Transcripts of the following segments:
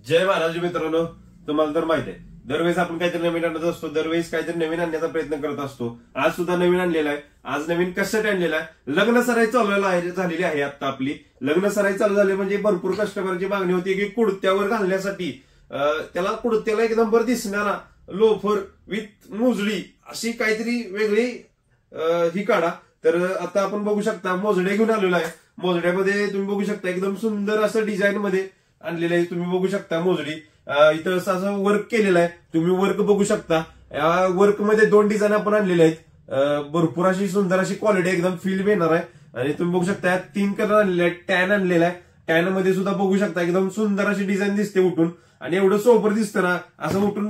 जय महाराज मित्रांनो, तुम्हाला तर माहिती आहे दरवेळेस आपण काहीतरी नवीन आणत असतो, दरवेळेस काहीतरी नवीन आणण्याचा प्रयत्न करत असतो. आज सुद्धा नवीन आणलेला आहे. आज नवीन कशासाठी आणलेला आहे? लग्न सराई झालेली आहे. आता आपली लग्न सराई चालू झाली म्हणजे भरपूर कस्टमरची मागणी होती की कुडत्यावर घालण्यासाठी त्याला कुडत्याला एक नंबर दिसणारा लोफर विथ मुजडी अशी काहीतरी वेगळी ही काढा. तर आता आपण बघू शकता मोजडे घेऊन आलेलो आहे. मोजड्यामध्ये तुम्ही बघू शकता एकदम सुंदर असं डिझाईन मध्ये आणलेलं आहे. तुम्ही बघू शकता मोजडी इथं असं वर्क केलेलं आहे. तुम्ही वर्क बघू शकता. या वर्क मध्ये 2 डिझाईन आपण आणलेले आहेत. भरपूर अशी सुंदर अशी क्वालिटी एकदम फील येणार आहे. आणि तुम्ही बघू शकता 3 कलर आणलेले आहेत. टॅन आणलेला आहे. टॅन मध्ये सुद्धा बघू शकता एकदम सुंदर अशी डिझाईन दिसते उठून, आणि एवढं सोबर दिसतं ना, असं उठून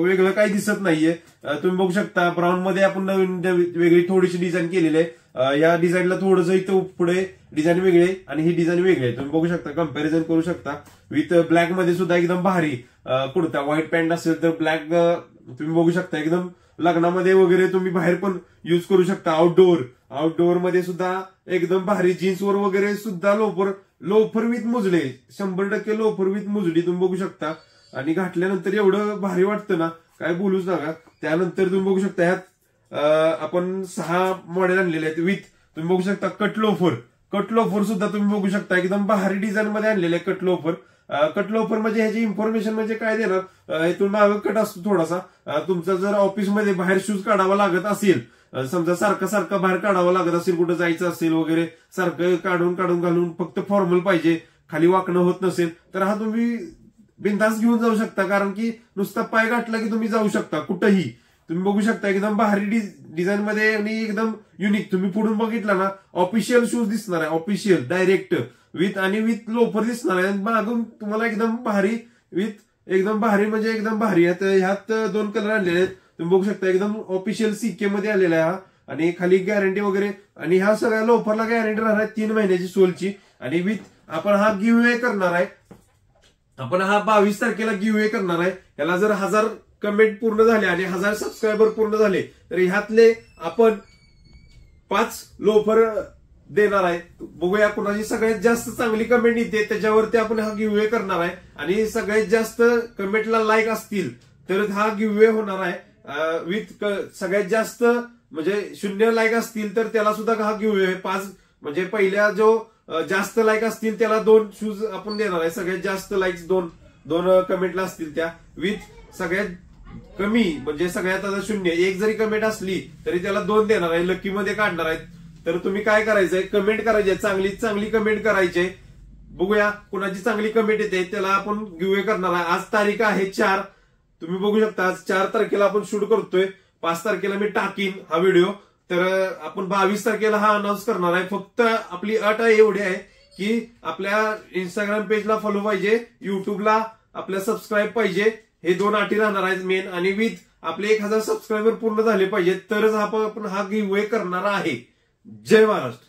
वेगळं काही दिसत नाहीये. तुम्ही बघू शकता ब्राऊन मध्ये आपण नवीन वेगळी थोडीशी डिझाईन केलेली आहे. या डिझाईनला थोडंसं इथं पुढे डिझाईन वेगळी आहे आणि ही डिझाईन वेगळी आहे. तुम्ही बघू शकता, कम्पॅरिझन करू शकता. विथ ब्लॅक मध्ये सुद्धा एकदम भारी कुर्ता. व्हाईट पॅन्ट असेल तर ब्लॅक तुम्ही बघू शकता. एकदम लग्नामध्ये वगैरे तुम्ही बाहेर पण युज करू शकता. आउटडोअर मध्ये सुद्धा एकदम भारी. जीन्सवर वगैरे सुद्धा लोफर विथ मुजडे, 100% लोफर विथ मुजडी तुम्ही बघू शकता. आणि घातल्यानंतर एवढं भारी वाटतं ना, काय बोलूच नका. त्यानंतर तुम्ही बघू शकता ह्यात आपण 6 मॉडेल आणलेले आहेत. विथ तुम्ही बघू शकता कट लोफर सुद्धा तुम्ही बघू शकता. एकदम भारी डिझाईन मध्ये आणलेले आहे कट लोफर म्हणजे ह्याची इन्फॉर्मेशन म्हणजे काय देणार, इथून मागे कट असतो थोडासा. तुमचा जर ऑफिसमध्ये बाहेर शूज काढावा लागत असेल, समजा सारखं बाहेर काढावं लागत असेल, कुठं जायचं असेल वगैरे, सारखं काढून घालून फक्त फॉर्मल पाहिजे, खाली वाकणं होत नसेल, तर हा तुम्ही बिनधास्त घेऊन जाऊ शकता. कारण की नुसता पाय गाठला की तुम्ही जाऊ शकता कुठंही. तुम्ही बघू शकता एकदम भारी डिझाईन मध्ये आणि एकदम युनिक. तुम्ही पुढून बघितला ना, ऑफिशियल शूज दिसणार आहे. ऑफिशियल डायरेक्ट विथ लोफर दिसणार आहे. मागून तुम्हाला एकदम भारी एकदम भारी म्हणजे एकदम भारी. ह्यात 2 कलर आणलेले आहेत. तुम्ही बघू शकता एकदम ऑफिशियल सीके मध्ये आलेला आहे हा. आणि खाली गॅरंटी वगैरे. आणि ह्या सगळ्या लोफरला गॅरंटी राहणार आहे 3 महिन्याची सोलची. आणि विथ आपण हा गिव्ह करणार आहे. आपण हा 22 तारखेला गिव्ह करणार आहे. याला जर 1000 कमेंट पूर्ण झाले आणि 1000 सबस्क्रायबर पूर्ण झाले तर ह्यातले आपण 5 लोफर देणार आहे. बघूया कुणाची सगळ्यात जास्त चांगली कमेंट येते त्याच्यावरती आपण हा गिव्ह करणार आहे. आणि सगळ्यात जास्त कमेंटला लाईक असतील तर हा गिव्ह होणार आहे. विथ सगळ्यात जास्त म्हणजे 0 लाईक असतील तर त्याला सुद्धा हा गिव्ह 5 म्हणजे पहिल्या जो जास्त लाईक असतील त्याला 2 शूज आपण देणार आहे. सगळ्यात जास्त लाईक्स 2 कमेंटला असतील त्या. विथ सगळ्यात कमी म्हणजे सगळ्यात आता 0 1 जरी कमेंट असली तरी त्याला 2 देणार आहे. लकी मध्ये काढणार आहेत. तर तुम्ही काय करायचंय, कमेंट करायचे, चांगली कमेंट करायचे. बघूया कुणाची चांगली कमेंट येते त्याला आपण गिव्ह करणार आहे. आज तारीख आहे 4. तुम्ही बघू शकता आज 4 तारखेला आपण शूट करतोय. 5 तारखेला मी टाकीन हा व्हिडिओ. तर आपण 22 तारखेला हा अनाऊन्स करणार आहे. फक्त आपली अट एवढी आहे की आपल्या इंस्टाग्राम पेजला फॉलो पाहिजे, युट्यूबला आपल्या सबस्क्राईब पाहिजे. हे 2 अटी राहणार आहेत मेन. आणि विथ आपले 1000 सबस्क्रायबर पूर्ण झाले पाहिजे तरच आपण हा गिव्ह करणार आहे. जय महाराष्ट्र.